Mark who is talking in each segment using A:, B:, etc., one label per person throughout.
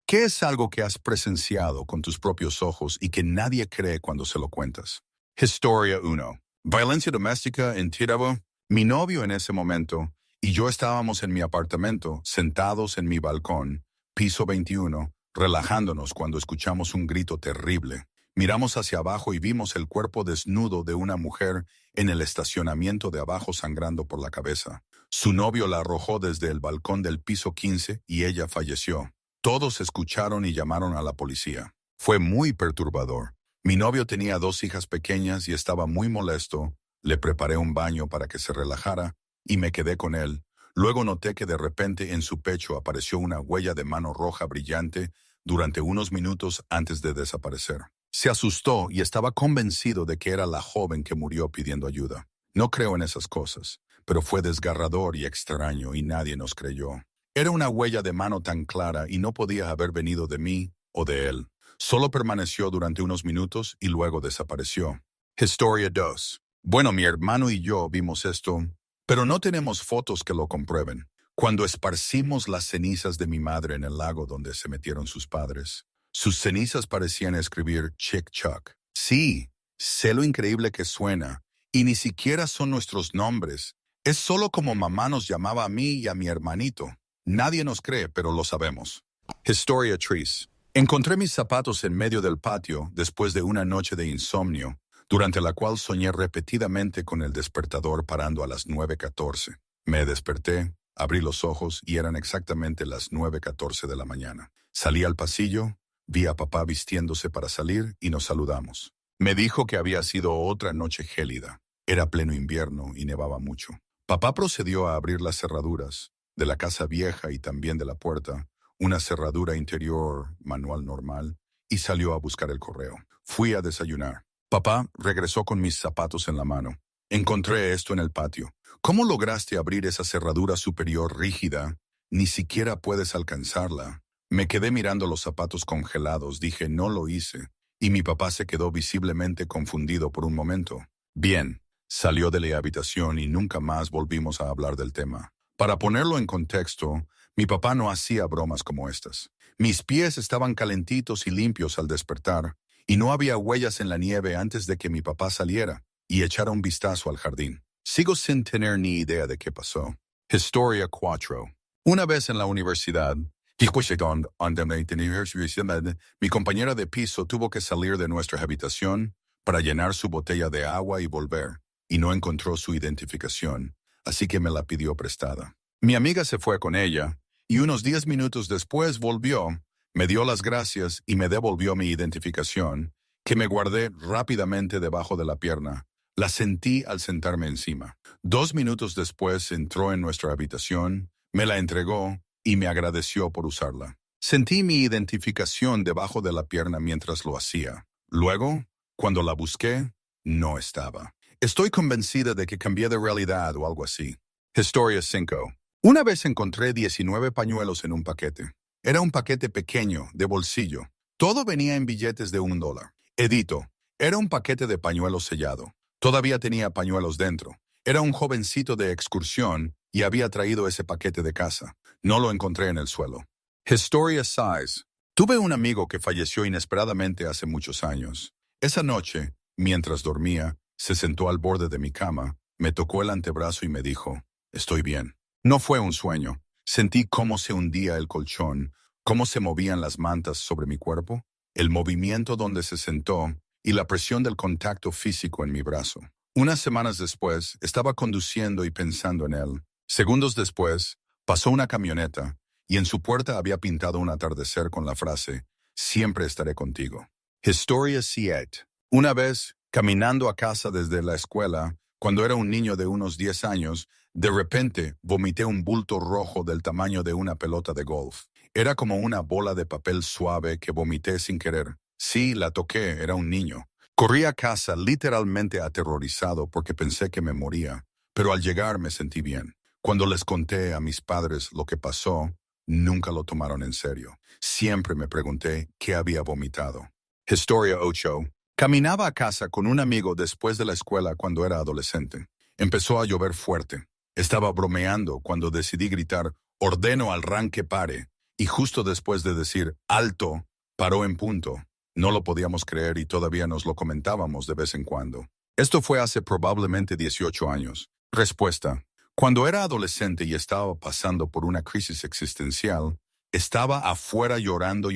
A: ¿Qué es algo que has presenciado con tus propios ojos y que nadie cree cuando se lo cuentas? Historia 1. Violencia doméstica en Tírabo. Mi novio en ese momento y yo estábamos en mi apartamento, sentados en mi balcón, piso 21, relajándonos cuando escuchamos un grito terrible. Miramos hacia abajo y vimos el cuerpo desnudo de una mujer en el estacionamiento de abajo sangrando por la cabeza. Su novio la arrojó desde el balcón del piso 15 y ella falleció. Todos escucharon y llamaron a la policía. Fue muy perturbador. Mi novio tenía 2 hijas pequeñas y estaba muy molesto. Le preparé un baño para que se relajara y me quedé con él. Luego noté que de repente en su pecho apareció una huella de mano roja brillante durante unos minutos antes de desaparecer. Se asustó y estaba convencido de que era la joven que murió pidiendo ayuda. No creo en esas cosas, pero fue desgarrador y extraño y nadie nos creyó. Era una huella de mano tan clara y no podía haber venido de mí o de él. Solo permaneció durante unos minutos y luego desapareció. Historia 2. Bueno, mi hermano y yo vimos esto, pero no tenemos fotos que lo comprueben. Cuando esparcimos las cenizas de mi madre en el lago donde se metieron sus padres, sus cenizas parecían escribir Chick Chuck. Sí, sé lo increíble que suena, y ni siquiera son nuestros nombres. Es solo como mamá nos llamaba a mí y a mi hermanito. Nadie nos cree, pero lo sabemos. Historia 3. Encontré mis zapatos en medio del patio después de una noche de insomnio, durante la cual soñé repetidamente con el despertador parando a las 9:14. Me desperté, abrí los ojos y eran exactamente las 9:14 de la mañana. Salí al pasillo, vi a papá vistiéndose para salir y nos saludamos. Me dijo que había sido otra noche gélida. Era pleno invierno y nevaba mucho. Papá procedió a abrir las cerraduras de la casa vieja y también de la puerta, una cerradura interior manual normal, y salió a buscar el correo. Fui a desayunar. Papá regresó con mis zapatos en la mano. Encontré esto en el patio. ¿Cómo lograste abrir esa cerradura superior rígida? Ni siquiera puedes alcanzarla. Me quedé mirando los zapatos congelados, dije no lo hice, y mi papá se quedó visiblemente confundido por un momento. Bien, salió de la habitación y nunca más volvimos a hablar del tema. Para ponerlo en contexto, mi papá no hacía bromas como estas. Mis pies estaban calentitos y limpios al despertar, y no había huellas en la nieve antes de que mi papá saliera y echara un vistazo al jardín. Sigo sin tener ni idea de qué pasó. Historia 4. Una vez en la universidad, mi compañera de piso tuvo que salir de nuestra habitación para llenar su botella de agua y volver, y no encontró su identificación, así que me la pidió prestada. Mi amiga se fue con ella, y unos 10 minutos después volvió, me dio las gracias y me devolvió mi identificación, que me guardé rápidamente debajo de la pierna. La sentí al sentarme encima. 2 minutos después entró en nuestra habitación, me la entregó y me agradeció por usarla. Sentí mi identificación debajo de la pierna mientras lo hacía. Luego, cuando la busqué, no estaba. Estoy convencida de que cambié de realidad o algo así. Historia 5. Una vez encontré 19 pañuelos en un paquete. Era un paquete pequeño, de bolsillo. Todo venía en billetes de $1. Edito. Era un paquete de pañuelos sellado. Todavía tenía pañuelos dentro. Era un jovencito de excursión y había traído ese paquete de casa. No lo encontré en el suelo. Historia 6. Tuve un amigo que falleció inesperadamente hace muchos años. Esa noche, mientras dormía, se sentó al borde de mi cama, me tocó el antebrazo y me dijo, «Estoy bien». No fue un sueño. Sentí cómo se hundía el colchón, cómo se movían las mantas sobre mi cuerpo, el movimiento donde se sentó y la presión del contacto físico en mi brazo. Unas semanas después, estaba conduciendo y pensando en él. Segundos después, pasó una camioneta y en su puerta había pintado un atardecer con la frase, «Siempre estaré contigo». Historia 7. Una vez, caminando a casa desde la escuela, cuando era un niño de unos 10 años, de repente vomité un bulto rojo del tamaño de una pelota de golf. Era como una bola de papel suave que vomité sin querer. Sí, la toqué, era un niño. Corrí a casa literalmente aterrorizado porque pensé que me moría, pero al llegar me sentí bien. Cuando les conté a mis padres lo que pasó, nunca lo tomaron en serio. Siempre me pregunté qué había vomitado. Historia 8. Caminaba a casa con un amigo después de la escuela cuando era adolescente. Empezó a llover fuerte. Estaba bromeando cuando decidí gritar, «Ordeno al RAN que pare», y justo después de decir «alto», paró en punto. No lo podíamos creer y todavía nos lo comentábamos de vez en cuando. Esto fue hace probablemente 18 años. Respuesta. Cuando era adolescente y estaba pasando por una crisis existencial, estaba afuera llorando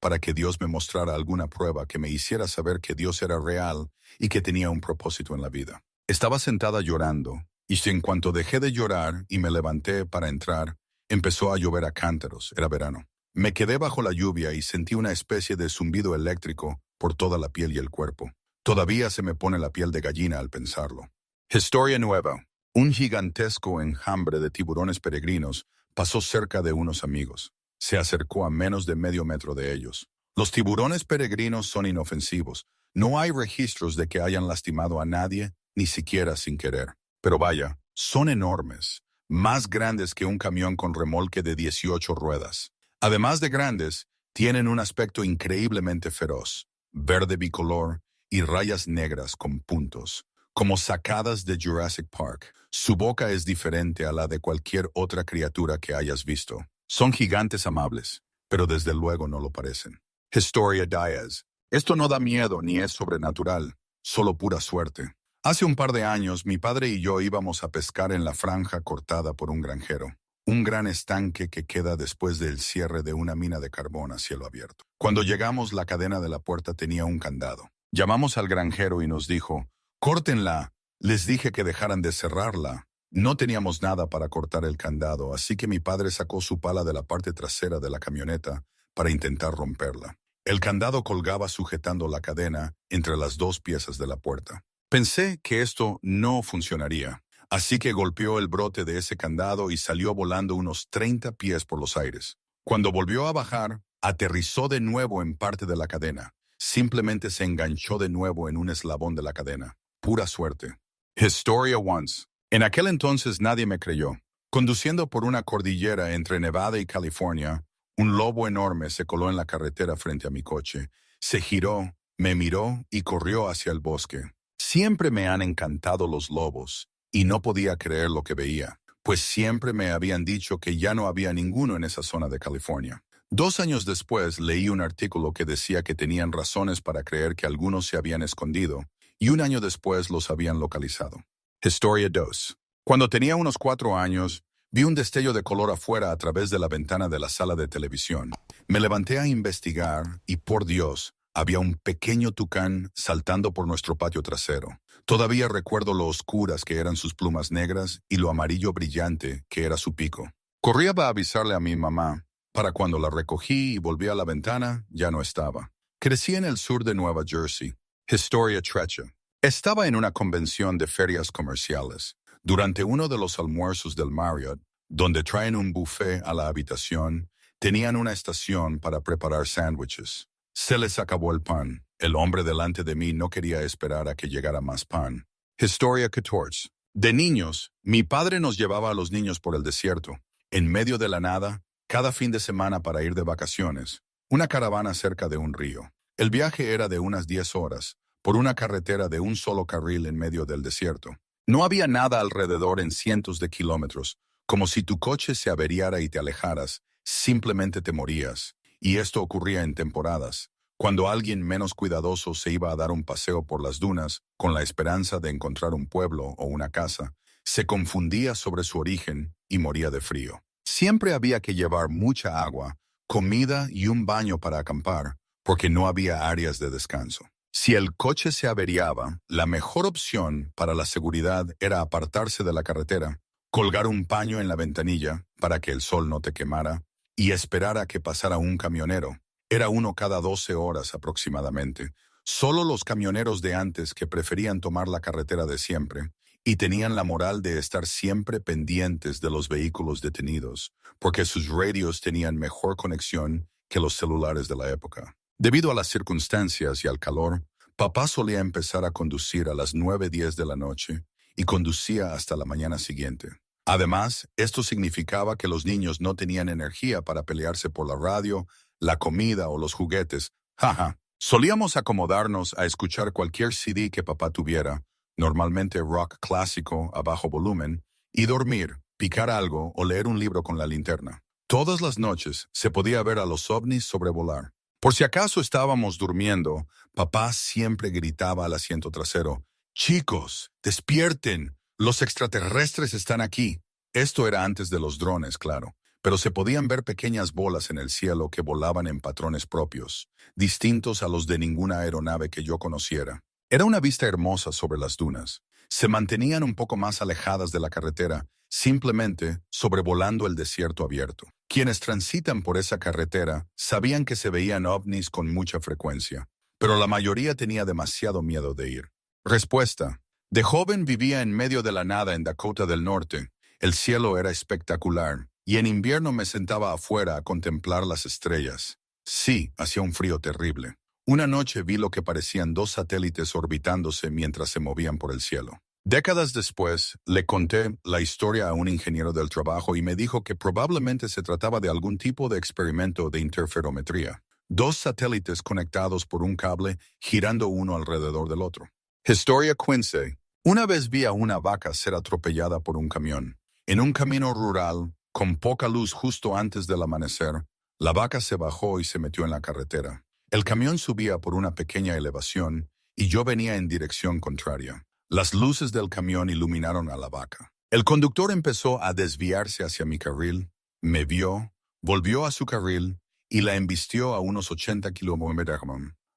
A: para que Dios me mostrara alguna prueba que me hiciera saber que Dios era real y que tenía un propósito en la vida. Estaba sentada llorando, y en cuanto dejé de llorar y me levanté para entrar, empezó a llover a cántaros, era verano. Me quedé bajo la lluvia y sentí una especie de zumbido eléctrico por toda la piel y el cuerpo. Todavía se me pone la piel de gallina al pensarlo. Historia nueva. Un gigantesco enjambre de tiburones peregrinos pasó cerca de unos amigos. Se acercó a menos de medio metro de ellos. Los tiburones peregrinos son inofensivos. No hay registros de que hayan lastimado a nadie, ni siquiera sin querer. Pero vaya, son enormes, más grandes que un camión con remolque de 18 ruedas. Además de grandes, tienen un aspecto increíblemente feroz, verde bicolor y rayas negras con puntos, como sacadas de Jurassic Park. Su boca es diferente a la de cualquier otra criatura que hayas visto. Son gigantes amables, pero desde luego no lo parecen. Historia Diaz. Esto no da miedo ni es sobrenatural, solo pura suerte. Hace un par de años, mi padre y yo íbamos a pescar en la franja cortada por un granjero, un gran estanque que queda después del cierre de una mina de carbón a cielo abierto. Cuando llegamos, la cadena de la puerta tenía un candado. Llamamos al granjero y nos dijo, «Córtenla, les dije que dejaran de cerrarla». No teníamos nada para cortar el candado, así que mi padre sacó su pala de la parte trasera de la camioneta para intentar romperla. El candado colgaba sujetando la cadena entre las dos piezas de la puerta. Pensé que esto no funcionaría, así que golpeó el brote de ese candado y salió volando unos 30 pies por los aires. Cuando volvió a bajar, aterrizó de nuevo en parte de la cadena. Simplemente se enganchó de nuevo en un eslabón de la cadena. Pura suerte. Historia once. En aquel entonces nadie me creyó. Conduciendo por una cordillera entre Nevada y California, un lobo enorme se coló en la carretera frente a mi coche. Se giró, me miró y corrió hacia el bosque. Siempre me han encantado los lobos, y no podía creer lo que veía, pues siempre me habían dicho que ya no había ninguno en esa zona de California. 2 años después leí un artículo que decía que tenían razones para creer que algunos se habían escondido, y 1 año después los habían localizado. Historia 2. Cuando tenía unos 4 años, vi un destello de color afuera a través de la ventana de la sala de televisión. Me levanté a investigar y, por Dios, había un pequeño tucán saltando por nuestro patio trasero. Todavía recuerdo lo oscuras que eran sus plumas negras y lo amarillo brillante que era su pico. Corría para avisarle a mi mamá. Para cuando la recogí y volví a la ventana, ya no estaba. Crecí en el sur de Nueva Jersey. Historia trecha. Estaba en una convención de ferias comerciales. Durante uno de los almuerzos del Marriott, donde traen un buffet a la habitación, tenían una estación para preparar sándwiches. Se les acabó el pan. El hombre delante de mí no quería esperar a que llegara más pan. Historia 14. De niños, mi padre nos llevaba a los niños por el desierto, en medio de la nada, cada fin de semana para ir de vacaciones, una caravana cerca de un río. El viaje era de unas 10 horas, por una carretera de un solo carril en medio del desierto. No había nada alrededor en cientos de kilómetros, como si tu coche se averiara y te alejaras, simplemente te morías. Y esto ocurría en temporadas, cuando alguien menos cuidadoso se iba a dar un paseo por las dunas con la esperanza de encontrar un pueblo o una casa, se confundía sobre su origen y moría de frío. Siempre había que llevar mucha agua, comida y un baño para acampar, porque no había áreas de descanso. Si el coche se averiaba, la mejor opción para la seguridad era apartarse de la carretera, colgar un paño en la ventanilla para que el sol no te quemara, y esperar a que pasara un camionero. Era uno cada 12 horas aproximadamente. Solo los camioneros de antes que preferían tomar la carretera de siempre y tenían la moral de estar siempre pendientes de los vehículos detenidos, porque sus radios tenían mejor conexión que los celulares de la época. Debido a las circunstancias y al calor, papá solía empezar a conducir a las 9:10 de la noche y conducía hasta la mañana siguiente. Además, esto significaba que los niños no tenían energía para pelearse por la radio, la comida o los juguetes. Jaja. Solíamos acomodarnos a escuchar cualquier CD que papá tuviera, normalmente rock clásico a bajo volumen, y dormir, picar algo o leer un libro con la linterna. Todas las noches se podía ver a los ovnis sobrevolar. Por si acaso estábamos durmiendo, papá siempre gritaba al asiento trasero: «Chicos, despierten, los extraterrestres están aquí». Esto era antes de los drones, claro, pero se podían ver pequeñas bolas en el cielo que volaban en patrones propios, distintos a los de ninguna aeronave que yo conociera. Era una vista hermosa sobre las dunas. Se mantenían un poco más alejadas de la carretera, simplemente sobrevolando el desierto abierto. Quienes transitan por esa carretera sabían que se veían ovnis con mucha frecuencia, pero la mayoría tenía demasiado miedo de ir. Respuesta: de joven vivía en medio de la nada en Dakota del Norte. El cielo era espectacular, y en invierno me sentaba afuera a contemplar las estrellas. Sí, hacía un frío terrible. Una noche vi lo que parecían dos satélites orbitándose mientras se movían por el cielo. Décadas después, le conté la historia a un ingeniero del trabajo y me dijo que probablemente se trataba de algún tipo de experimento de interferometría. Dos satélites conectados por un cable girando uno alrededor del otro. Historia Quincy. Una vez vi a una vaca ser atropellada por un camión. En un camino rural, con poca luz justo antes del amanecer, la vaca se bajó y se metió en la carretera. El camión subía por una pequeña elevación y yo venía en dirección contraria. Las luces del camión iluminaron a la vaca. El conductor empezó a desviarse hacia mi carril, me vio, volvió a su carril y la embistió a unos 80 kilómetros.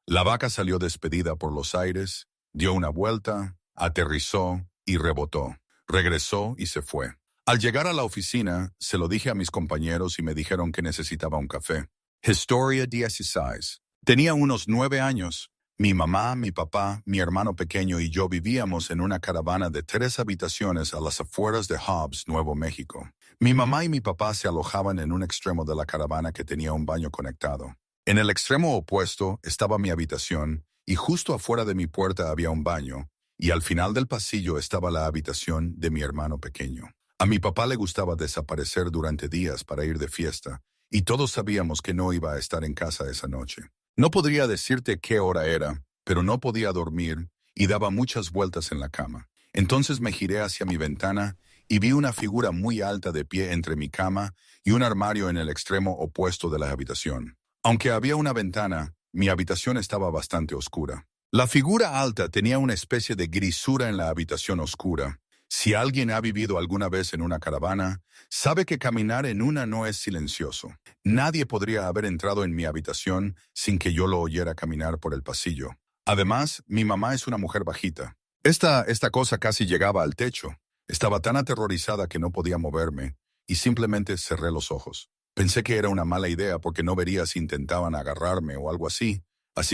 A: La vaca salió despedida por los aires, dio una vuelta, aterrizó y rebotó. Regresó y se fue. Al llegar a la oficina, se lo dije a mis compañeros y me dijeron que necesitaba un café. Historia 16. Tenía unos 9 años. Mi mamá, mi papá, mi hermano pequeño y yo vivíamos en una caravana de 3 habitaciones a las afueras de Hobbs, Nuevo México. Mi mamá y mi papá se alojaban en un extremo de la caravana que tenía un baño conectado. En el extremo opuesto estaba mi habitación y justo afuera de mi puerta había un baño, y al final del pasillo estaba la habitación de mi hermano pequeño. A mi papá le gustaba desaparecer durante días para ir de fiesta, y todos sabíamos que no iba a estar en casa esa noche. No podría decirte qué hora era, pero no podía dormir y daba muchas vueltas en la cama. Entonces me giré hacia mi ventana y vi una figura muy alta de pie entre mi cama y un armario en el extremo opuesto de la habitación. Aunque había una ventana, mi habitación estaba bastante oscura. La figura alta tenía una especie de grisura en la habitación oscura. Si alguien ha vivido alguna vez en una caravana, sabe que caminar en una no es silencioso. Nadie podría haber entrado en mi habitación sin que yo lo oyera caminar por el pasillo. Además, mi mamá es una mujer bajita. Esta cosa casi llegaba al techo. Estaba tan aterrorizada que no podía moverme, y simplemente cerré los ojos. Pensé que era una mala idea porque no vería si intentaban agarrarme o algo así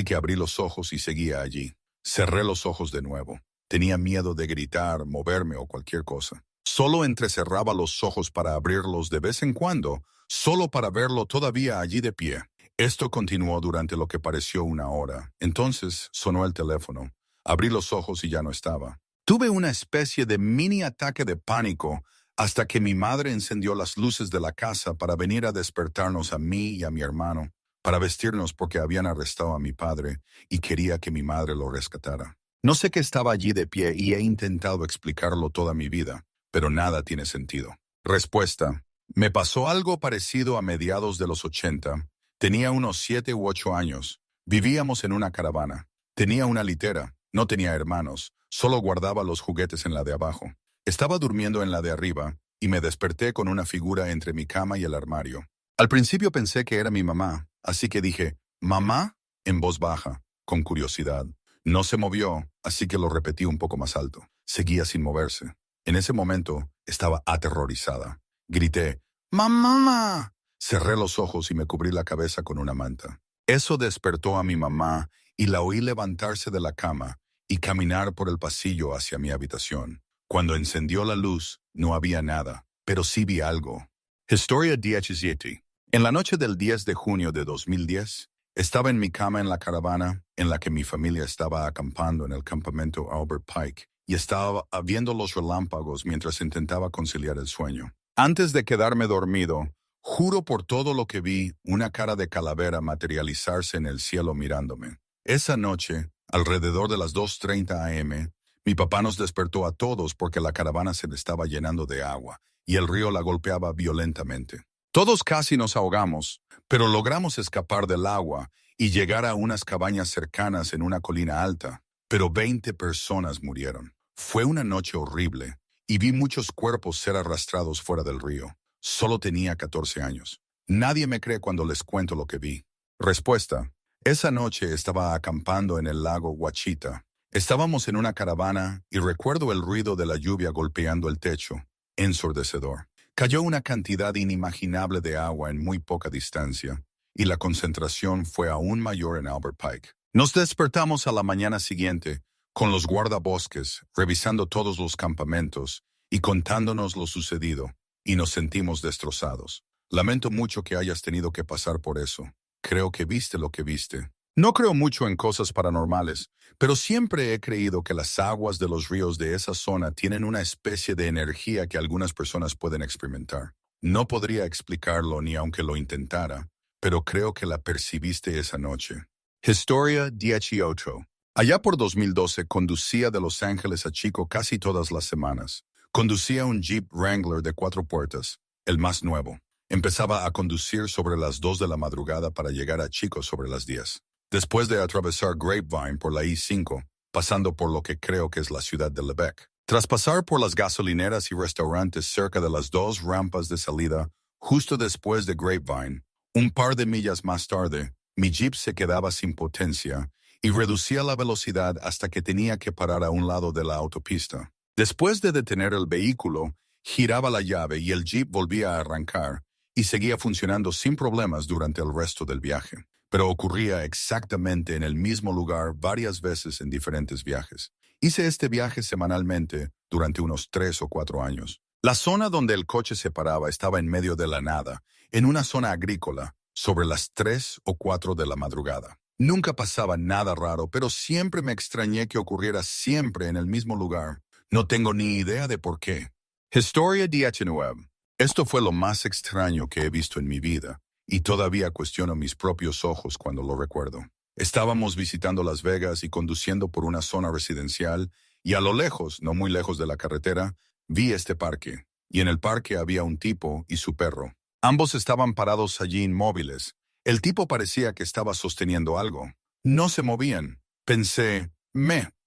A: que abrí los ojos y seguía allí. Cerré los ojos de nuevo. Tenía miedo de gritar, moverme o cualquier cosa. Solo entrecerraba los ojos para abrirlos de vez en cuando, solo para verlo todavía allí de pie. Esto continuó durante lo que pareció una hora. Entonces sonó el teléfono. Abrí los ojos y ya no estaba. Tuve una especie de mini ataque de pánico hasta que mi madre encendió las luces de la casa para venir a despertarnos a mí y a mi hermano, para vestirnos porque habían arrestado a mi padre y quería que mi madre lo rescatara. No sé qué estaba allí de pie y he intentado explicarlo toda mi vida, pero nada tiene sentido. Respuesta: me pasó algo parecido a mediados de los 80. Tenía unos 7 u 8 años. Vivíamos en una caravana. Tenía una litera. No tenía hermanos. Solo guardaba los juguetes en la de abajo. Estaba durmiendo en la de arriba y me desperté con una figura entre mi cama y el armario. Al principio pensé que era mi mamá, así que dije, «¿Mamá?», en voz baja, con curiosidad. No se movió, así que lo repetí un poco más alto. Seguía sin moverse. En ese momento estaba aterrorizada. Grité, «¡Mamá!». Cerré los ojos y me cubrí la cabeza con una manta. Eso despertó a mi mamá y la oí levantarse de la cama y caminar por el pasillo hacia mi habitación. Cuando encendió la luz, no había nada, pero sí vi algo. Historia 17. En la noche del 10 de junio de 2010, estaba en mi cama en la caravana en la que mi familia estaba acampando en el campamento Albert Pike y estaba viendo los relámpagos mientras intentaba conciliar el sueño. Antes de quedarme dormido, juro por todo lo que vi, una cara de calavera materializarse en el cielo mirándome. Esa noche, alrededor de las 2:30 a.m., mi papá nos despertó a todos porque la caravana se estaba llenando de agua y el río la golpeaba violentamente. Todos casi nos ahogamos, pero logramos escapar del agua y llegar a unas cabañas cercanas en una colina alta, pero 20 personas murieron. Fue una noche horrible y vi muchos cuerpos ser arrastrados fuera del río. Solo tenía 14 años. Nadie me cree cuando les cuento lo que vi. Respuesta: esa noche estaba acampando en el lago Ouachita. Estábamos en una caravana y recuerdo el ruido de la lluvia golpeando el techo, ensordecedor. Cayó una cantidad inimaginable de agua en muy poca distancia, y la concentración fue aún mayor en Albert Pike. Nos despertamos a la mañana siguiente, con los guardabosques, revisando todos los campamentos y contándonos lo sucedido, y nos sentimos destrozados. Lamento mucho que hayas tenido que pasar por eso. Creo que viste lo que viste. No creo mucho en cosas paranormales, pero siempre he creído que las aguas de los ríos de esa zona tienen una especie de energía que algunas personas pueden experimentar. No podría explicarlo ni aunque lo intentara, pero creo que la percibiste esa noche. Historia 18. Allá por 2012 conducía de Los Ángeles a Chico casi todas las semanas. Conducía un Jeep Wrangler de 4 puertas, el más nuevo. Empezaba a conducir sobre las 2 de la madrugada para llegar a Chico sobre las 10. Después de atravesar Grapevine por la I-5, pasando por lo que creo que es la ciudad de Lebec. Tras pasar por las gasolineras y restaurantes cerca de las 2 rampas de salida, justo después de Grapevine, un par de millas más tarde, mi Jeep se quedaba sin potencia y reducía la velocidad hasta que tenía que parar a un lado de la autopista. Después de detener el vehículo, giraba la llave y el Jeep volvía a arrancar y seguía funcionando sin problemas durante el resto del viaje. Pero ocurría exactamente en el mismo lugar varias veces en diferentes viajes. Hice este viaje semanalmente durante unos 3 o 4 años. La zona donde el coche se paraba estaba en medio de la nada, en una zona agrícola, sobre las 3 o 4 de la madrugada. Nunca pasaba nada raro, pero siempre me extrañé que ocurriera siempre en el mismo lugar. No tengo ni idea de por qué. Historia 19. Esto fue lo más extraño que he visto en mi vida, y todavía cuestiono mis propios ojos cuando lo recuerdo. Estábamos visitando Las Vegas y conduciendo por una zona residencial, y a lo lejos, no muy lejos de la carretera, vi este parque, y en el parque había un tipo y su perro. Ambos estaban parados allí inmóviles. El tipo parecía que estaba sosteniendo algo. No se movían. Pensé,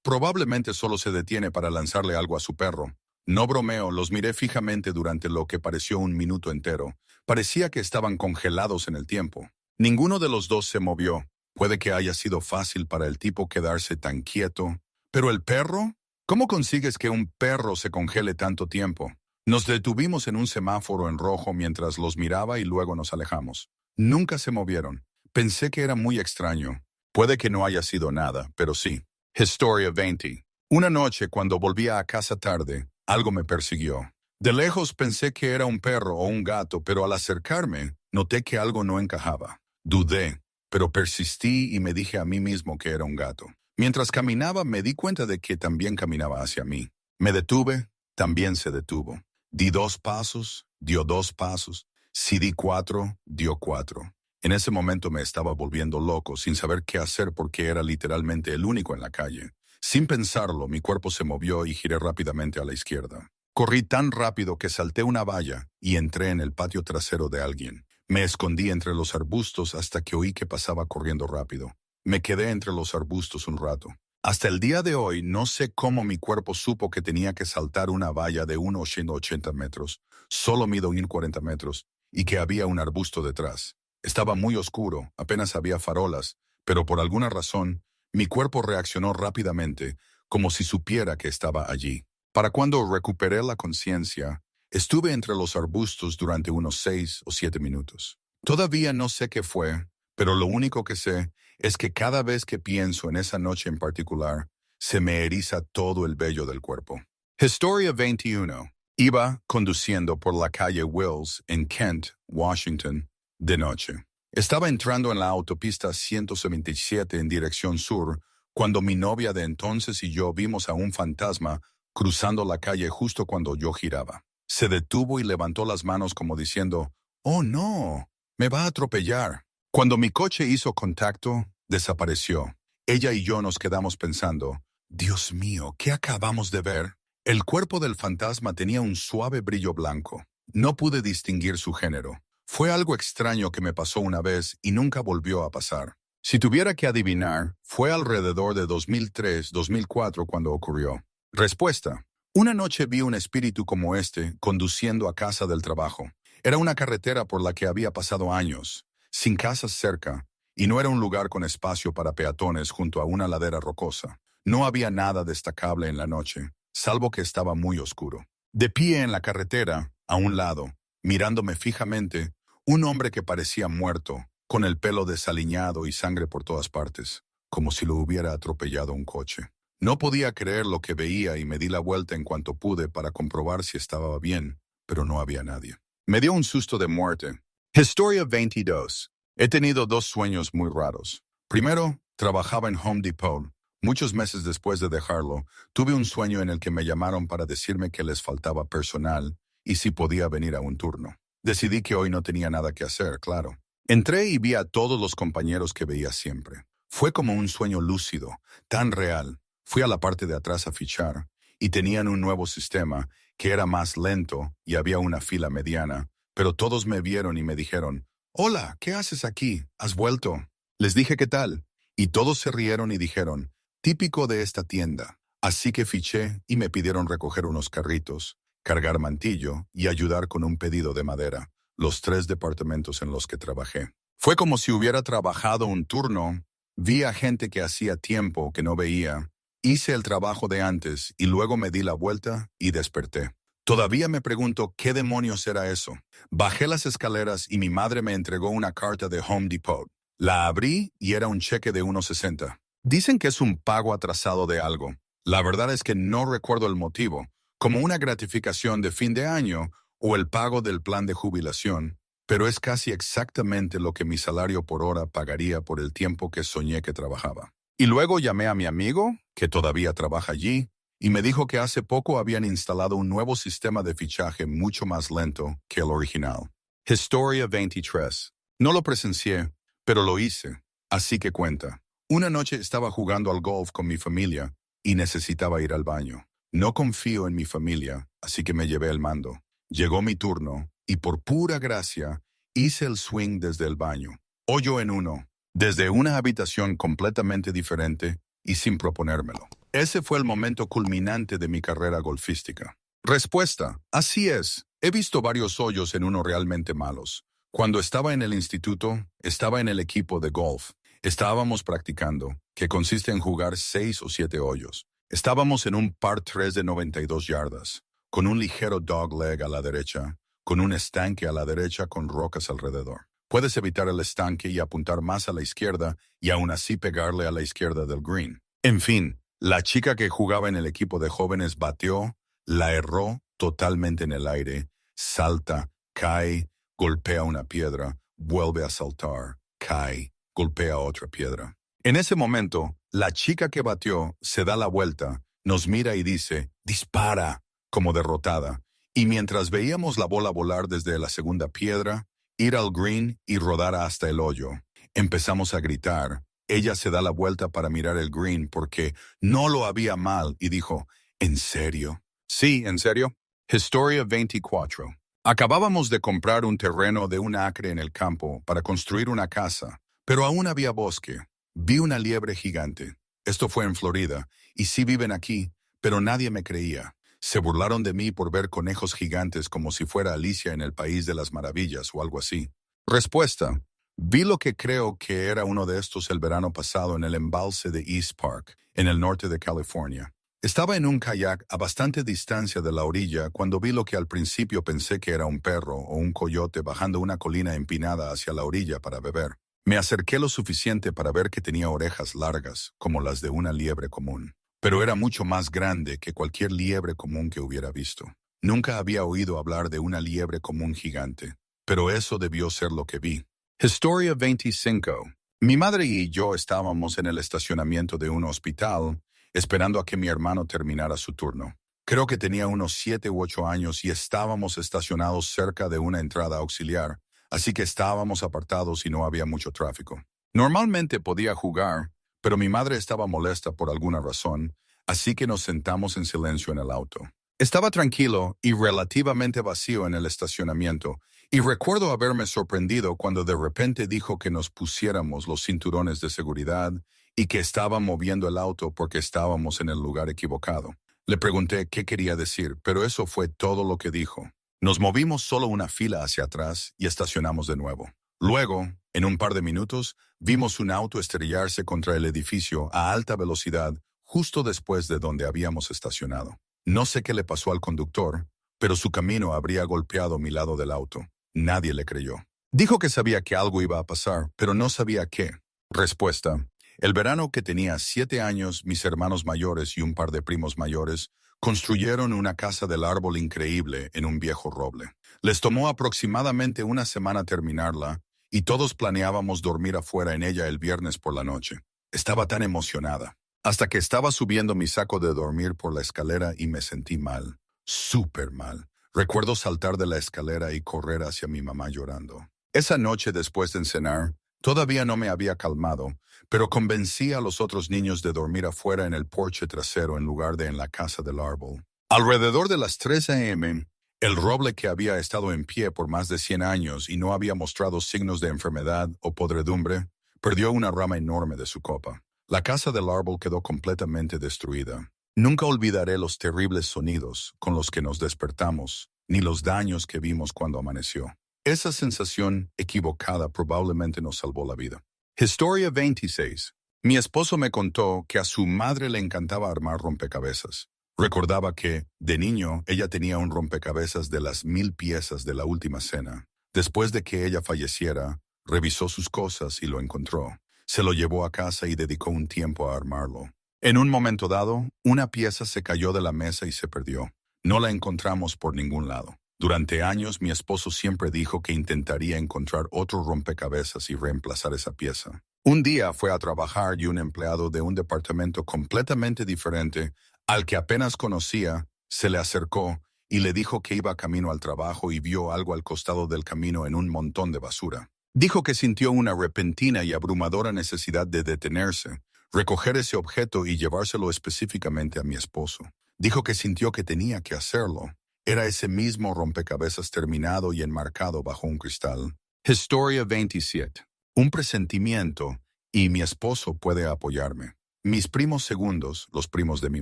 A: probablemente solo se detiene para lanzarle algo a su perro. No bromeo, los miré fijamente durante lo que pareció un minuto entero. Parecía que estaban congelados en el tiempo. Ninguno de los dos se movió. Puede que haya sido fácil para el tipo quedarse tan quieto. ¿Pero el perro? ¿Cómo consigues que un perro se congele tanto tiempo? Nos detuvimos en un semáforo en rojo mientras los miraba y luego nos alejamos. Nunca se movieron. Pensé que era muy extraño. Puede que no haya sido nada, pero sí. Historia 20. Una noche, cuando volvía a casa tarde, algo me persiguió. De lejos pensé que era un perro o un gato, pero al acercarme, noté que algo no encajaba. Dudé, pero persistí y me dije a mí mismo que era un gato. Mientras caminaba, me di cuenta de que también caminaba hacia mí. Me detuve, también se detuvo. Di 2 pasos, dio 2 pasos. Si di 4, dio 4. En ese momento me estaba volviendo loco, sin saber qué hacer porque era literalmente el único en la calle. Sin pensarlo, mi cuerpo se movió y giré rápidamente a la izquierda. Corrí tan rápido que salté una valla y entré en el patio trasero de alguien. Me escondí entre los arbustos hasta que oí que pasaba corriendo rápido. Me quedé entre los arbustos un rato. Hasta el día de hoy no sé cómo mi cuerpo supo que tenía que saltar una valla de unos 180 metros. Solo mido 140 metros y que había un arbusto detrás. Estaba muy oscuro, apenas había farolas, pero por alguna razón mi cuerpo reaccionó rápidamente, como si supiera que estaba allí. Para cuando recuperé la conciencia, estuve entre los arbustos durante unos 6 o 7 minutos. Todavía no sé qué fue, pero lo único que sé es que cada vez que pienso en esa noche en particular, se me eriza todo el vello del cuerpo. Historia 21. Iba conduciendo por la calle Wills en Kent, Washington, de noche. Estaba entrando en la autopista 177 en dirección sur, cuando mi novia de entonces y yo vimos a un fantasma cruzando la calle justo cuando yo giraba. Se detuvo y levantó las manos como diciendo, «Oh no, me va a atropellar». Cuando mi coche hizo contacto, desapareció. Ella y yo nos quedamos pensando, «Dios mío, ¿qué acabamos de ver?» El cuerpo del fantasma tenía un suave brillo blanco. No pude distinguir su género. Fue algo extraño que me pasó una vez y nunca volvió a pasar. Si tuviera que adivinar, fue alrededor de 2003-2004 cuando ocurrió. Respuesta. Una noche vi un espíritu como este conduciendo a casa del trabajo. Era una carretera por la que había pasado años, sin casas cerca, y no era un lugar con espacio para peatones junto a una ladera rocosa. No había nada destacable en la noche, salvo que estaba muy oscuro. De pie en la carretera, a un lado, mirándome fijamente, un hombre que parecía muerto, con el pelo desaliñado y sangre por todas partes, como si lo hubiera atropellado un coche. No podía creer lo que veía y me di la vuelta en cuanto pude para comprobar si estaba bien, pero no había nadie. Me dio un susto de muerte. Historia 22. He tenido dos sueños muy raros. Primero, trabajaba en Home Depot. Muchos meses después de dejarlo, tuve un sueño en el que me llamaron para decirme que les faltaba personal y si podía venir a un turno. Decidí que hoy no tenía nada que hacer, claro. Entré y vi a todos los compañeros que veía siempre. Fue como un sueño lúcido, tan real. Fui a la parte de atrás a fichar y tenían un nuevo sistema que era más lento y había una fila mediana, pero todos me vieron y me dijeron, «Hola, ¿qué haces aquí? ¿Has vuelto?» Les dije «¿Qué tal?» y todos se rieron y dijeron, «Típico de esta tienda». Así que fiché y me pidieron recoger unos carritos, cargar mantillo y ayudar con un pedido de madera, los 3 departamentos en los que trabajé. Fue como si hubiera trabajado un turno. Vi a gente que hacía tiempo que no veía. Hice el trabajo de antes y luego me di la vuelta y desperté. Todavía me pregunto qué demonios era eso. Bajé las escaleras y mi madre me entregó una carta de Home Depot. La abrí y era un cheque de 1.60. Dicen que es un pago atrasado de algo. La verdad es que no recuerdo el motivo, como una gratificación de fin de año o el pago del plan de jubilación, pero es casi exactamente lo que mi salario por hora pagaría por el tiempo que soñé que trabajaba. Y luego llamé a mi amigo, que todavía trabaja allí, y me dijo que hace poco habían instalado un nuevo sistema de fichaje mucho más lento que el original. Historia 23. No lo presencié, pero lo hice, así que cuenta. Una noche estaba jugando al golf con mi familia y necesitaba ir al baño. No confío en mi familia, así que me llevé el mando. Llegó mi turno y por pura gracia hice el swing desde el baño, hoyo en uno, desde una habitación completamente diferente y sin proponérmelo. Ese fue el momento culminante de mi carrera golfística. Respuesta. Así es. He visto varios hoyos en uno realmente malos. Cuando estaba en el instituto, estaba en el equipo de golf. Estábamos practicando, que consiste en jugar 6 o 7 hoyos. Estábamos en un par 3 de 92 yardas, con un ligero dogleg a la derecha, con un estanque a la derecha con rocas alrededor. Puedes evitar el estanque y apuntar más a la izquierda y aún así pegarle a la izquierda del green. En fin, la chica que jugaba en el equipo de jóvenes bateó, la erró totalmente en el aire, salta, cae, golpea una piedra, vuelve a saltar, cae, golpea otra piedra. En ese momento, la chica que bateó se da la vuelta, nos mira y dice, «¡Dispara!», como derrotada, y mientras veíamos la bola volar desde la segunda piedra, ir al green y rodar hasta el hoyo, empezamos a gritar. Ella se da la vuelta para mirar el green porque no lo había mal y dijo, «¿En serio?». «Sí, en serio». Historia 24. Acabábamos de comprar un terreno de un acre en el campo para construir una casa, pero aún había bosque. Vi una liebre gigante. Esto fue en Florida, y sí viven aquí, pero nadie me creía. Se burlaron de mí por ver conejos gigantes como si fuera Alicia en el País de las Maravillas o algo así. Respuesta. Vi lo que creo que era uno de estos el verano pasado en el embalse de East Park, en el norte de California. Estaba en un kayak a bastante distancia de la orilla cuando vi lo que al principio pensé que era un perro o un coyote bajando una colina empinada hacia la orilla para beber. Me acerqué lo suficiente para ver que tenía orejas largas, como las de una liebre común. Pero era mucho más grande que cualquier liebre común que hubiera visto. Nunca había oído hablar de una liebre común gigante, pero eso debió ser lo que vi. Historia 25. Mi madre y yo estábamos en el estacionamiento de un hospital, esperando a que mi hermano terminara su turno. Creo que tenía unos 7 u 8 años y estábamos estacionados cerca de una entrada auxiliar, así que estábamos apartados y no había mucho tráfico. Normalmente podía jugar, pero mi madre estaba molesta por alguna razón, así que nos sentamos en silencio en el auto. Estaba tranquilo y relativamente vacío en el estacionamiento, Y recuerdo haberme sorprendido cuando de repente dijo que nos pusiéramos los cinturones de seguridad y que estaba moviendo el auto porque estábamos en el lugar equivocado. Le pregunté qué quería decir, pero eso fue todo lo que dijo. Nos movimos solo una fila hacia atrás y estacionamos de nuevo. Luego, en un par de minutos, vimos un auto estrellarse contra el edificio a alta velocidad justo después de donde habíamos estacionado. No sé qué le pasó al conductor, pero su camino habría golpeado mi lado del auto. Nadie le creyó. Dijo que sabía que algo iba a pasar, pero no sabía qué. Respuesta: el verano que tenía 7 años, mis hermanos mayores y un par de primos mayores construyeron una casa del árbol increíble en un viejo roble. Les tomó aproximadamente una semana terminarla y todos planeábamos dormir afuera en ella el viernes por la noche. Estaba tan emocionada. Hasta que estaba subiendo mi saco de dormir por la escalera y me sentí mal. Súper mal. Recuerdo saltar de la escalera y correr hacia mi mamá llorando. Esa noche después de cenar, todavía no me había calmado, pero convencí a los otros niños de dormir afuera en el porche trasero en lugar de en la casa del árbol. Alrededor de las 3 a.m., el roble que había estado en pie por más de 100 años y no había mostrado signos de enfermedad o podredumbre, perdió una rama enorme de su copa. La casa del árbol quedó completamente destruida. Nunca olvidaré los terribles sonidos con los que nos despertamos, ni los daños que vimos cuando amaneció. Esa sensación equivocada probablemente nos salvó la vida. Historia 26. Mi esposo me contó que a su madre le encantaba armar rompecabezas. Recordaba que, de niño, ella tenía un rompecabezas de las 1000 piezas de la última cena. Después de que ella falleciera, revisó sus cosas y lo encontró. Se lo llevó a casa y dedicó un tiempo a armarlo. En un momento dado, una pieza se cayó de la mesa y se perdió. No la encontramos por ningún lado. Durante años, mi esposo siempre dijo que intentaría encontrar otro rompecabezas y reemplazar esa pieza. Un día fue a trabajar y un empleado de un departamento completamente diferente, al que apenas conocía, se le acercó y le dijo que iba camino al trabajo y vio algo al costado del camino en un montón de basura. Dijo que sintió una repentina y abrumadora necesidad de detenerse, recoger ese objeto y llevárselo específicamente a mi esposo. Dijo que sintió que tenía que hacerlo. Era ese mismo rompecabezas terminado y enmarcado bajo un cristal. Historia 27. Un presentimiento, y mi esposo puede apoyarme. Mis primos segundos, los primos de mi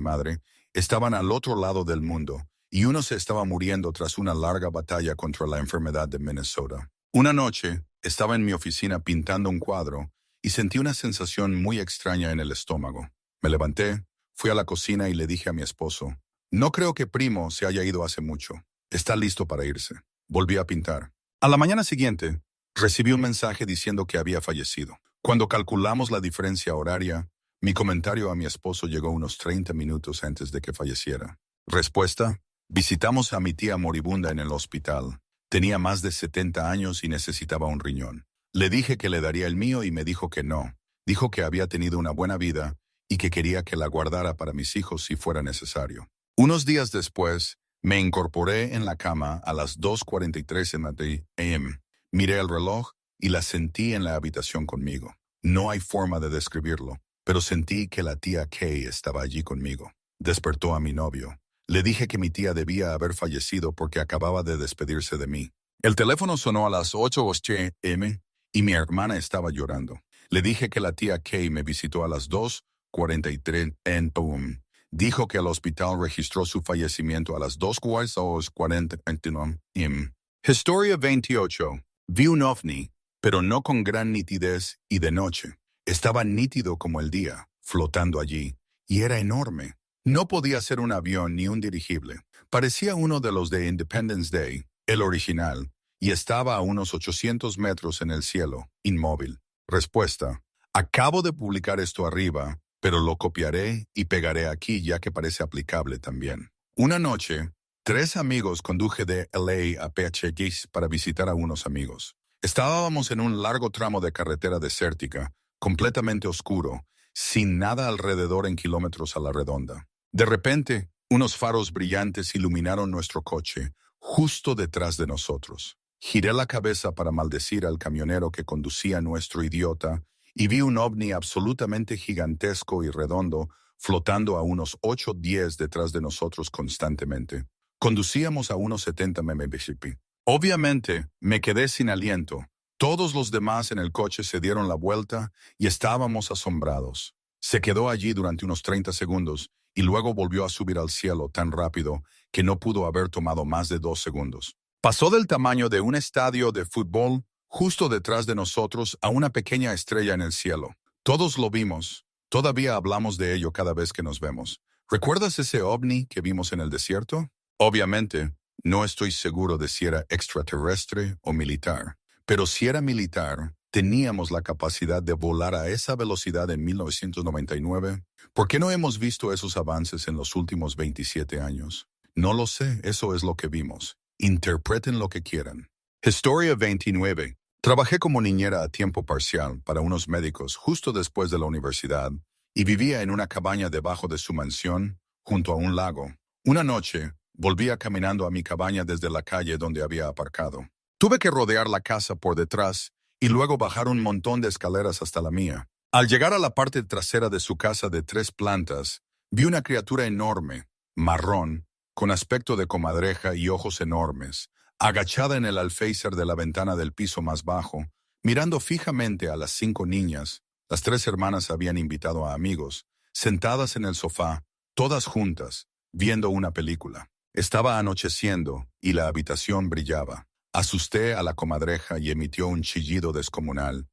A: madre, estaban al otro lado del mundo, y uno se estaba muriendo tras una larga batalla contra la enfermedad de Minnesota. Una noche, estaba en mi oficina pintando un cuadro, y sentí una sensación muy extraña en el estómago. Me levanté, fui a la cocina y le dije a mi esposo: no creo que Primo se haya ido hace mucho. Está listo para irse. Volví a pintar. A la mañana siguiente, recibí un mensaje diciendo que había fallecido. Cuando calculamos la diferencia horaria, mi comentario a mi esposo llegó unos 30 minutos antes de que falleciera. Respuesta: visitamos a mi tía moribunda en el hospital. Tenía más de 70 años y necesitaba un riñón. Le dije que le daría el mío y me dijo que no. Dijo que había tenido una buena vida y que quería que la guardara para mis hijos si fuera necesario. Unos días después, me incorporé en la cama a las 2:43 a.m. Miré el reloj y la sentí en la habitación conmigo. No hay forma de describirlo, pero sentí que la tía Kay estaba allí conmigo. Despertó a mi novio. Le dije que mi tía debía haber fallecido porque acababa de despedirse de mí. El teléfono sonó a las 8:08 a.m. y mi hermana estaba llorando. Le dije que la tía Kay me visitó a las 2:43 a.m. Dijo que el hospital registró su fallecimiento a las 2:40 a.m. Historia 28. Vi un ovni, pero no con gran nitidez y de noche. Estaba nítido como el día, flotando allí, y era enorme. No podía ser un avión ni un dirigible. Parecía uno de los de Independence Day, el original, y estaba a unos 800 metros en el cielo, inmóvil. Respuesta: acabo de publicar esto arriba, pero lo copiaré y pegaré aquí ya que parece aplicable también. Una noche, 3 amigos conduje de LA a PHX para visitar a unos amigos. Estábamos en un largo tramo de carretera desértica, completamente oscuro, sin nada alrededor en kilómetros a la redonda. De repente, unos faros brillantes iluminaron nuestro coche, justo detrás de nosotros. Giré la cabeza para maldecir al camionero que conducía nuestro idiota y vi un ovni absolutamente gigantesco y redondo flotando a unos 8 o 10 detrás de nosotros constantemente. Conducíamos a unos 70 mph. Obviamente, me quedé sin aliento. Todos los demás en el coche se dieron la vuelta y estábamos asombrados. Se quedó allí durante unos 30 segundos y luego volvió a subir al cielo tan rápido que no pudo haber tomado más de 2 segundos. Pasó del tamaño de un estadio de fútbol justo detrás de nosotros a una pequeña estrella en el cielo. Todos lo vimos. Todavía hablamos de ello cada vez que nos vemos. ¿Recuerdas ese ovni que vimos en el desierto? Obviamente, no estoy seguro de si era extraterrestre o militar, pero si era militar, teníamos la capacidad de volar a esa velocidad en 1999. ¿Por qué no hemos visto esos avances en los últimos 27 años? No lo sé, eso es lo que vimos. Interpreten lo que quieran. Historia 29. Trabajé como niñera a tiempo parcial para unos médicos justo después de la universidad y vivía en una cabaña debajo de su mansión, junto a un lago. Una noche, volvía caminando a mi cabaña desde la calle donde había aparcado. Tuve que rodear la casa por detrás y luego bajar un montón de escaleras hasta la mía. Al llegar a la parte trasera de su casa de 3 plantas, vi una criatura enorme, marrón, con aspecto de comadreja y ojos enormes, agachada en el alféizar de la ventana del piso más bajo, mirando fijamente a las 5 niñas. Las 3 hermanas habían invitado a amigos, sentadas en el sofá, todas juntas, viendo una película. Estaba anocheciendo y la habitación brillaba. Asusté a la comadreja y emitió un chillido descomunal.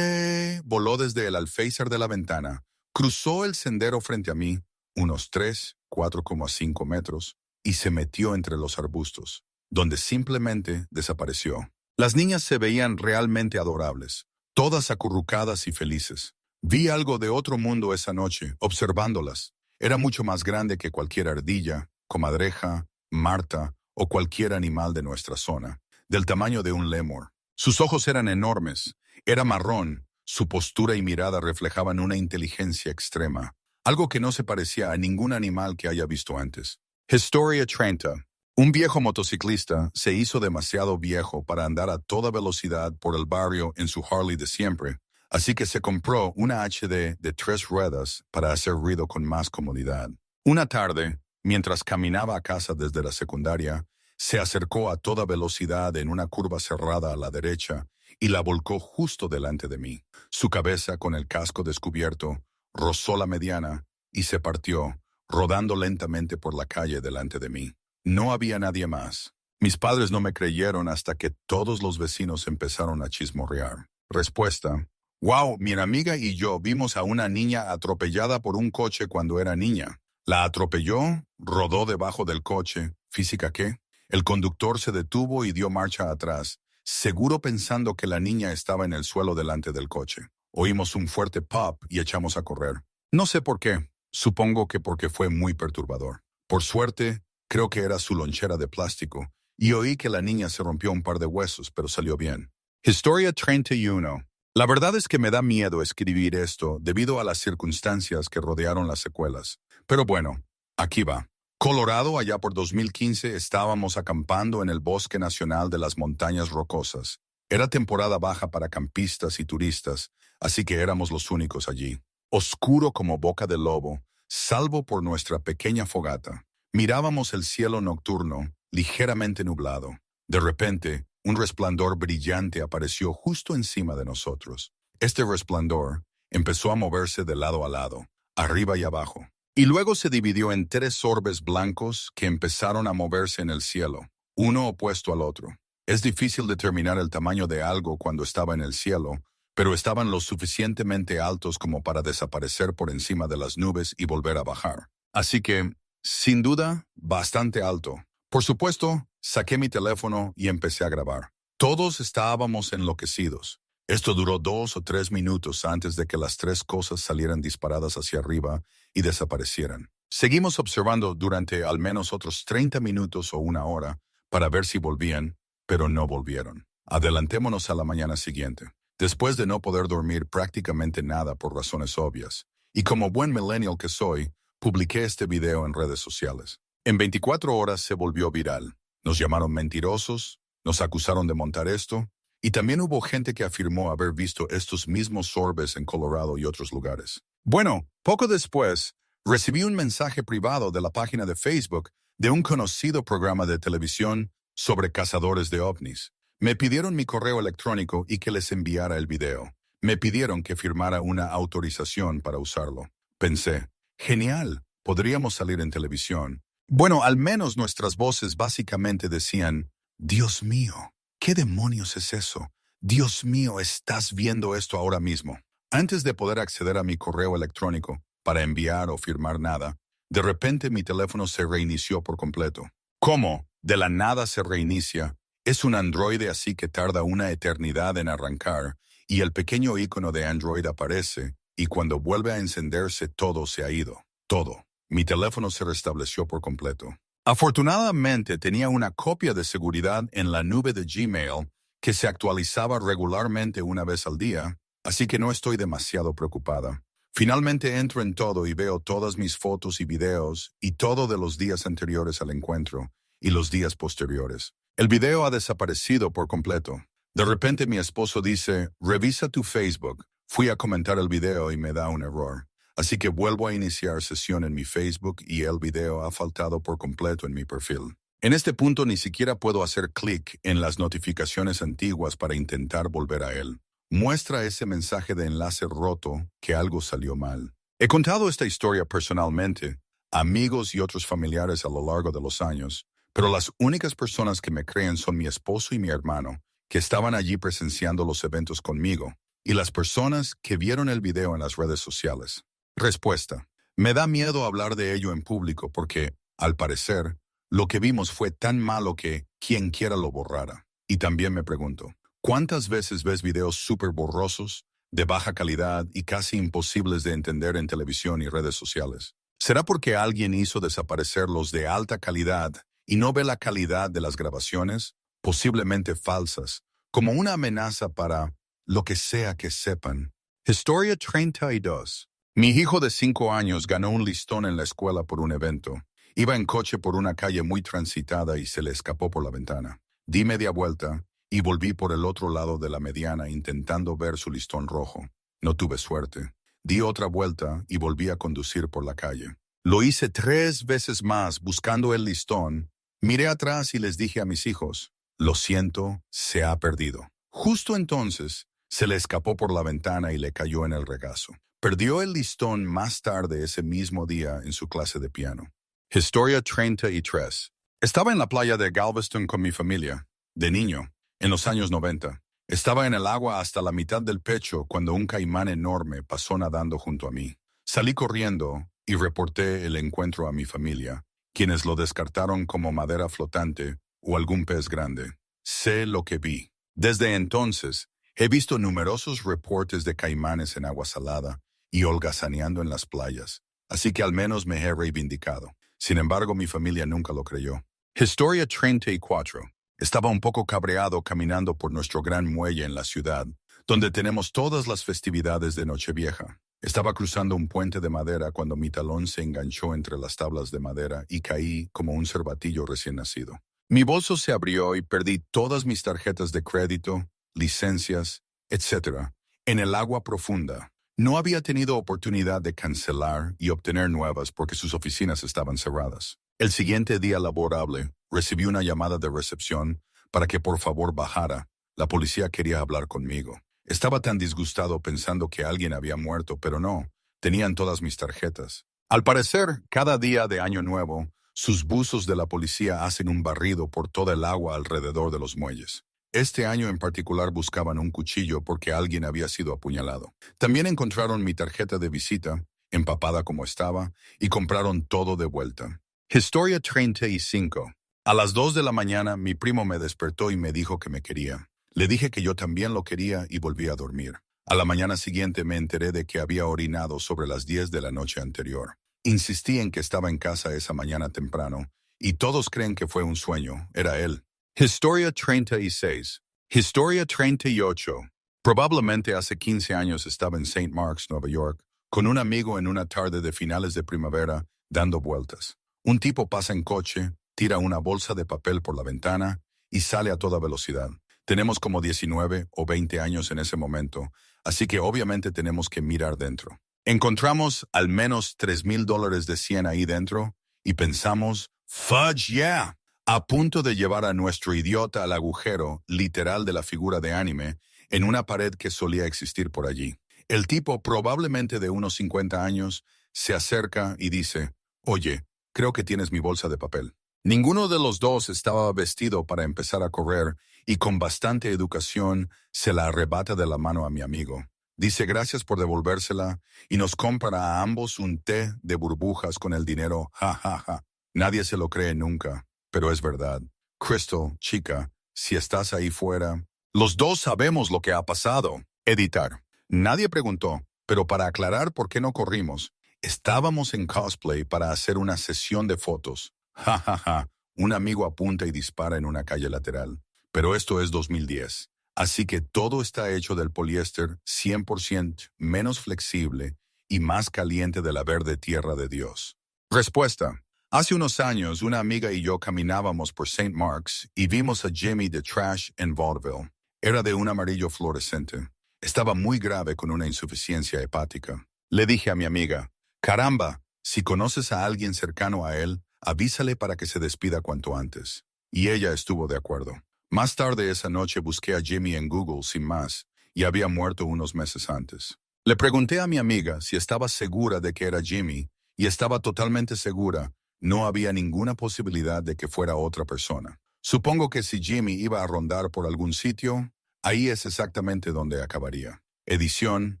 A: Voló desde el alféizar de la ventana, cruzó el sendero frente a mí, unos 4,5 metros, y se metió entre los arbustos, donde simplemente desapareció. Las niñas se veían realmente adorables, todas acurrucadas y felices. Vi algo de otro mundo esa noche, observándolas. Era mucho más grande que cualquier ardilla, comadreja, marta o cualquier animal de nuestra zona, del tamaño de un lémur. Sus ojos eran enormes, era marrón, su postura y mirada reflejaban una inteligencia extrema, algo que no se parecía a ningún animal que haya visto antes. Historia 30. Un viejo motociclista se hizo demasiado viejo para andar a toda velocidad por el barrio en su Harley de siempre, así que se compró una HD de 3 ruedas para hacer ruido con más comodidad. Una tarde, mientras caminaba a casa desde la secundaria, se acercó a toda velocidad en una curva cerrada a la derecha y la volcó justo delante de mí. Su cabeza, con el casco descubierto, rozó la mediana y se partió, rodando lentamente por la calle delante de mí. No había nadie más. Mis padres no me creyeron hasta que todos los vecinos empezaron a chismorrear. Respuesta: wow, mi amiga y yo vimos a una niña atropellada por un coche cuando era niña. La atropelló, rodó debajo del coche. ¿Física qué? El conductor se detuvo y dio marcha atrás, seguro pensando que la niña estaba en el suelo delante del coche. Oímos un fuerte pop y echamos a correr. No sé por qué. Supongo que porque fue muy perturbador. Por suerte, creo que era su lonchera de plástico, y oí que la niña se rompió un par de huesos, pero salió bien. Historia 31. La verdad es que me da miedo escribir esto debido a las circunstancias que rodearon las secuelas. Pero bueno, aquí va. Colorado, allá por 2015, estábamos acampando en el Bosque Nacional de las Montañas Rocosas. Era temporada baja para campistas y turistas, así que éramos los únicos allí. Oscuro como boca de lobo, salvo por nuestra pequeña fogata. Mirábamos el cielo nocturno, ligeramente nublado. De repente, un resplandor brillante apareció justo encima de nosotros. Este resplandor empezó a moverse de lado a lado, arriba y abajo, y luego se dividió en 3 orbes blancos que empezaron a moverse en el cielo, uno opuesto al otro. Es difícil determinar el tamaño de algo cuando estaba en el cielo, pero estaban lo suficientemente altos como para desaparecer por encima de las nubes y volver a bajar. Así que, sin duda, bastante alto. Por supuesto, saqué mi teléfono y empecé a grabar. Todos estábamos enloquecidos. Esto duró 2 o 3 minutos antes de que las 3 cosas salieran disparadas hacia arriba y desaparecieran. Seguimos observando durante al menos otros 30 minutos o 1 hora para ver si volvían, pero no volvieron. Adelantémonos a la mañana siguiente. Después de no poder dormir prácticamente nada por razones obvias, y como buen millennial que soy, publiqué este video en redes sociales. En 24 horas se volvió viral. Nos llamaron mentirosos, nos acusaron de montar esto, y también hubo gente que afirmó haber visto estos mismos orbes en Colorado y otros lugares. Bueno, poco después, recibí un mensaje privado de la página de Facebook de un conocido programa de televisión sobre cazadores de ovnis. Me pidieron mi correo electrónico y que les enviara el video. Me pidieron que firmara una autorización para usarlo. Pensé, genial, podríamos salir en televisión. Bueno, al menos nuestras voces básicamente decían, Dios mío, ¿qué demonios es eso? Dios mío, ¿estás viendo esto ahora mismo? Antes de poder acceder a mi correo electrónico para enviar o firmar nada, de repente mi teléfono se reinició por completo. ¿Cómo? De la nada se reinicia. Es un androide así que tarda una eternidad en arrancar y el pequeño icono de Android aparece y cuando vuelve a encenderse todo se ha ido. Todo. Mi teléfono se restableció por completo. Afortunadamente tenía una copia de seguridad en la nube de Gmail que se actualizaba regularmente una vez al día, así que no estoy demasiado preocupada. Finalmente entro en todo y veo todas mis fotos y videos y todo de los días anteriores al encuentro y los días posteriores. El video ha desaparecido por completo. De repente mi esposo dice, revisa tu Facebook. Fui a comentar el video y me da un error. Así que vuelvo a iniciar sesión en mi Facebook y el video ha faltado por completo en mi perfil. En este punto ni siquiera puedo hacer clic en las notificaciones antiguas para intentar volver a él. Muestra ese mensaje de enlace roto que algo salió mal. He contado esta historia personalmente, a amigos y otros familiares a lo largo de los años, pero las únicas personas que me creen son mi esposo y mi hermano, que estaban allí presenciando los eventos conmigo, y las personas que vieron el video en las redes sociales. Respuesta. Me da miedo hablar de ello en público porque, al parecer, lo que vimos fue tan malo que quien quiera lo borrara. Y también me pregunto, ¿cuántas veces ves videos súper borrosos, de baja calidad y casi imposibles de entender en televisión y redes sociales? ¿Será porque alguien hizo desaparecer los de alta calidad y no ve la calidad de las grabaciones, posiblemente falsas, como una amenaza para lo que sea que sepan? Historia 32. Mi hijo de 5 años ganó un listón en la escuela por un evento. Iba en coche por una calle muy transitada y se le escapó por la ventana. Di media vuelta y volví por el otro lado de la mediana intentando ver su listón rojo. No tuve suerte. Di otra vuelta y volví a conducir por la calle. Lo hice 3 veces más buscando el listón. Miré atrás y les dije a mis hijos, lo siento, se ha perdido. Justo entonces, se le escapó por la ventana y le cayó en el regazo. Perdió el listón más tarde ese mismo día en su clase de piano. Historia 33. Estaba en la playa de Galveston con mi familia, de niño, en los años 90. Estaba en el agua hasta la mitad del pecho cuando un caimán enorme pasó nadando junto a mí. Salí corriendo y reporté el encuentro a mi familia, quienes lo descartaron como madera flotante o algún pez grande. Sé lo que vi. Desde entonces, he visto numerosos reportes de caimanes en agua salada y holgazaneando en las playas, así que al menos me he reivindicado. Sin embargo, mi familia nunca lo creyó. Historia 34. Estaba un poco cabreado caminando por nuestro gran muelle en la ciudad, donde tenemos todas las festividades de Nochevieja. Estaba cruzando un puente de madera cuando mi talón se enganchó entre las tablas de madera y caí como un cervatillo recién nacido. Mi bolso se abrió y perdí todas mis tarjetas de crédito, licencias, etc., en el agua profunda. No había tenido oportunidad de cancelar y obtener nuevas porque sus oficinas estaban cerradas. El siguiente día laborable, recibí una llamada de recepción para que por favor bajara. La policía quería hablar conmigo. Estaba tan disgustado pensando que alguien había muerto, pero no, tenían todas mis tarjetas. Al parecer, cada día de Año Nuevo, sus buzos de la policía hacen un barrido por toda el agua alrededor de los muelles. Este año en particular buscaban un cuchillo porque alguien había sido apuñalado. También encontraron mi tarjeta de visita, empapada como estaba, y compraron todo de vuelta. Historia 35. A las 2 de la mañana, mi primo me despertó y me dijo que me quería. Le dije que yo también lo quería y volví a dormir. A la mañana siguiente me enteré de que había orinado sobre las 10 de la noche anterior. Insistí en que estaba en casa esa mañana temprano, y todos creen que fue un sueño. Era él. Historia 36. Historia 38. Probablemente hace 15 años estaba en St. Marks, Nueva York, con un amigo en una tarde de finales de primavera, dando vueltas. Un tipo pasa en coche, tira una bolsa de papel por la ventana y sale a toda velocidad. Tenemos como 19 o 20 años en ese momento, así que obviamente tenemos que mirar dentro. Encontramos al menos $3,000 de 100 ahí dentro y pensamos, fudge yeah. a punto de llevar a nuestro idiota al agujero literal de la figura de anime en una pared que solía existir por allí. El tipo, probablemente de unos 50 años, se acerca y dice, «Oye, creo que tienes mi bolsa de papel». Ninguno de los dos estaba vestido para empezar a correr y con bastante educación se la arrebata de la mano a mi amigo. Dice gracias por devolvérsela y nos compra a ambos un té de burbujas con el dinero, ja, ja, ja. Nadie se lo cree nunca, pero es verdad. Crystal, chica, si estás ahí fuera, los dos sabemos lo que ha pasado. Editar. Nadie preguntó, pero para aclarar por qué no corrimos, estábamos en cosplay para hacer una sesión de fotos. Ja, ja, ja. Un amigo apunta y dispara en una calle lateral. Pero esto es 2010. Así que todo está hecho del poliéster 100% menos flexible y más caliente de la verde tierra de Dios. Respuesta. Hace unos años, una amiga y yo caminábamos por St. Mark's y vimos a Jimmy de Trash en Vaudeville. Era de un amarillo fluorescente. Estaba muy grave con una insuficiencia hepática. Le dije a mi amiga, «Caramba, si conoces a alguien cercano a él, avísale para que se despida cuanto antes». Y ella estuvo de acuerdo. Más tarde esa noche busqué a Jimmy en Google sin más, y había muerto unos meses antes. Le pregunté a mi amiga si estaba segura de que era Jimmy, y estaba totalmente segura. No había ninguna posibilidad de que fuera otra persona. Supongo que si Jimmy iba a rondar por algún sitio, ahí es exactamente donde acabaría. Edición,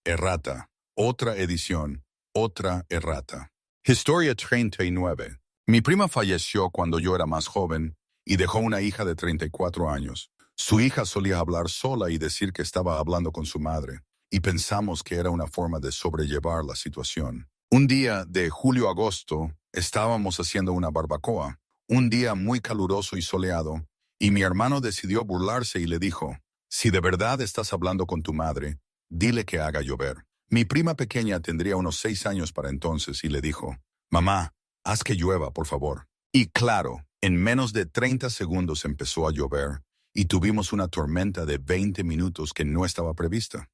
A: errata. Otra edición, otra errata. Historia 39. Mi prima falleció cuando yo era más joven y dejó una hija de 34 años. Su hija solía hablar sola y decir que estaba hablando con su madre, y pensamos que era una forma de sobrellevar la situación. Un día de julio-agosto estábamos haciendo una barbacoa, un día muy caluroso y soleado, y mi hermano decidió burlarse y le dijo, «Si de verdad estás hablando con tu madre, dile que haga llover». Mi prima pequeña tendría unos 6 años para entonces y le dijo, «Mamá, haz que llueva, por favor». Y claro, en menos de 30 segundos empezó a llover y tuvimos una tormenta de 20 minutos que no estaba prevista.